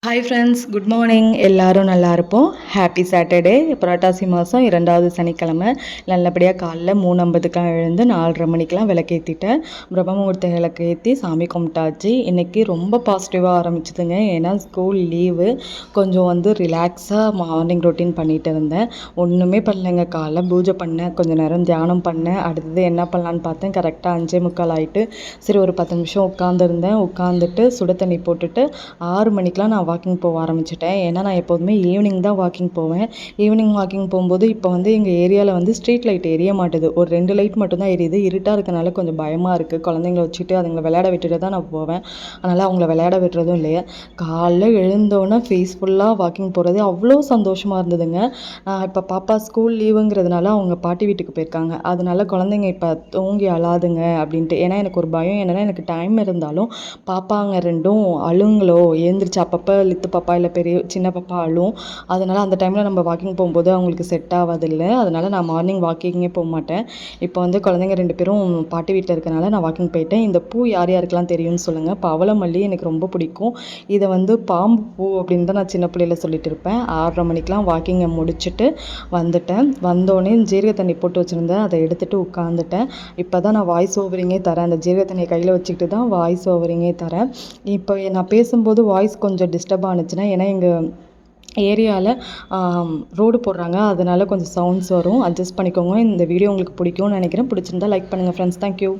Hi friends, good morning. எல்லாரும் நல்லா இருப்போம். Happy Saturday. புரட்டாசி மாதம் 2வது சனிக்கிழமை. நல்லபடியாக காலைல 3:50க்கெலாம் எழுந்து 4:30 மணிக்கெலாம் விளக்கேற்றிட்டேன். பிரம்ம முகூர்த்த விளக்கேற்றி சாமி கும்பிட்டாச்சு. இன்றைக்கி ரொம்ப பாசிட்டிவாக ஆரம்பிச்சுதுங்க. ஏன்னா ஸ்கூல் லீவு. கொஞ்சம் ரிலாக்ஸாக மார்னிங் ரொட்டீன் பண்ணிகிட்டு இருந்தேன். ஒன்றுமே பண்ணலைங்க. காலைல பூஜை பண்ணேன், கொஞ்சம் நேரம் தியானம் பண்ணேன். அடுத்தது என்ன பண்ணலான்னு பார்த்தேன். கரெக்டாக 5:45 ஆகிட்டு. சரி, ஒரு 10 நிமிஷம் உட்காந்துருந்தேன். உட்காந்துட்டு சுட தண்ணி போட்டுட்டு 6 மணிக்கெலாம் நான் வாக்கிங் போக ஆரம்பிச்சிட்டேன். ஏன்னா நான் எப்போதுமே ஈவினிங் தான் வாக்கிங் போவேன். ஈவினிங் வாக்கிங் போகும்போது இப்போ எங்கள் ஏரியாவில் ஸ்ட்ரீட் லைட் எரிய மாட்டுது. ஒரு 2 லைட் மட்டும்தான் எரியுது. இருட்டாக இருக்கனால கொஞ்சம் பயமாக இருக்குது. குழந்தைங்கள வச்சுட்டு அதுங்களை விளையாட விட்டுட்டு தான் நான் போவேன். அதனால் அவங்கள விளையாட விடுறதும் இல்லையா. காலைல எழுந்தோன்னே ஃபேஸ் ஃபுல்லாக வாக்கிங் போகிறது அவ்வளோ சந்தோஷமாக இருந்ததுங்க. இப்போ பாப்பா ஸ்கூல் லீவுங்கிறதுனால அவங்க பாட்டி வீட்டுக்கு போயிருக்காங்க. அதனால குழந்தைங்க இப்போ தூங்கி அழாதுங்க அப்படின்ட்டு. ஏன்னா எனக்கு ஒரு பயம் என்னென்னா, எனக்கு டைம் இருந்தாலும் பாப்பாங்க ரெண்டும் அழுங்களோ, எழுந்திரிச்சு அப்பப்போ லித்து பாப்பா இல்லை சின்ன பாப்பா அழும். அதனால் அந்த டைமில் நம்ம வாக்கிங் போகும்போது அவங்களுக்கு செட் ஆகாதில்ல. அதனால் நான் மார்னிங் வாக்கிங்கே போக மாட்டேன். இப்போ குழந்தைங்க 2 பேரும் பாட்டி வீட்டில் இருக்கனால நான் வாக்கிங் போயிட்டேன். இந்த பூ யார் யாருக்கெல்லாம் தெரியும்னு சொல்லுங்கள். பவளமல்லி எனக்கு ரொம்ப பிடிக்கும். இதை பாம்பு பூ அப்படின்னு தான் நான் சின்ன பிள்ளையில சொல்லிட்டு இருப்பேன். 6:30 மணிக்கெலாம் வாக்கிங்கை முடிச்சுட்டு வந்துட்டேன். வந்தோடனே ஜீரக தண்ணி போட்டு வச்சுருந்தேன். அதை எடுத்துகிட்டு உட்காந்துட்டேன். இப்போ தான் நான் வாய்ஸ் ஓவரிங்கே தரேன். அந்த ஜீரக தண்ணியை கையில் வச்சுக்கிட்டு தான் வாய்ஸ் ஓவரிங்கே தரேன். இப்போ நான் பேசும்போது வாய்ஸ் கொஞ்சம் டிஸ்டர்ப் ஆனுச்சுன்னா, ஏன்னா எங்கள் ஏரியாவில் ரோடு போடுறாங்க. அதனால் கொஞ்சம் சவுண்ட்ஸ் வரும். அட்ஜஸ்ட் பண்ணிக்கோங்க. இந்த வீடியோ உங்களுக்கு பிடிக்கும்னு நினைக்கிறேன். பிடிச்சிருந்தா லைக் பண்ணுங்கள் ஃப்ரெண்ட்ஸ். தேங்க்யூ.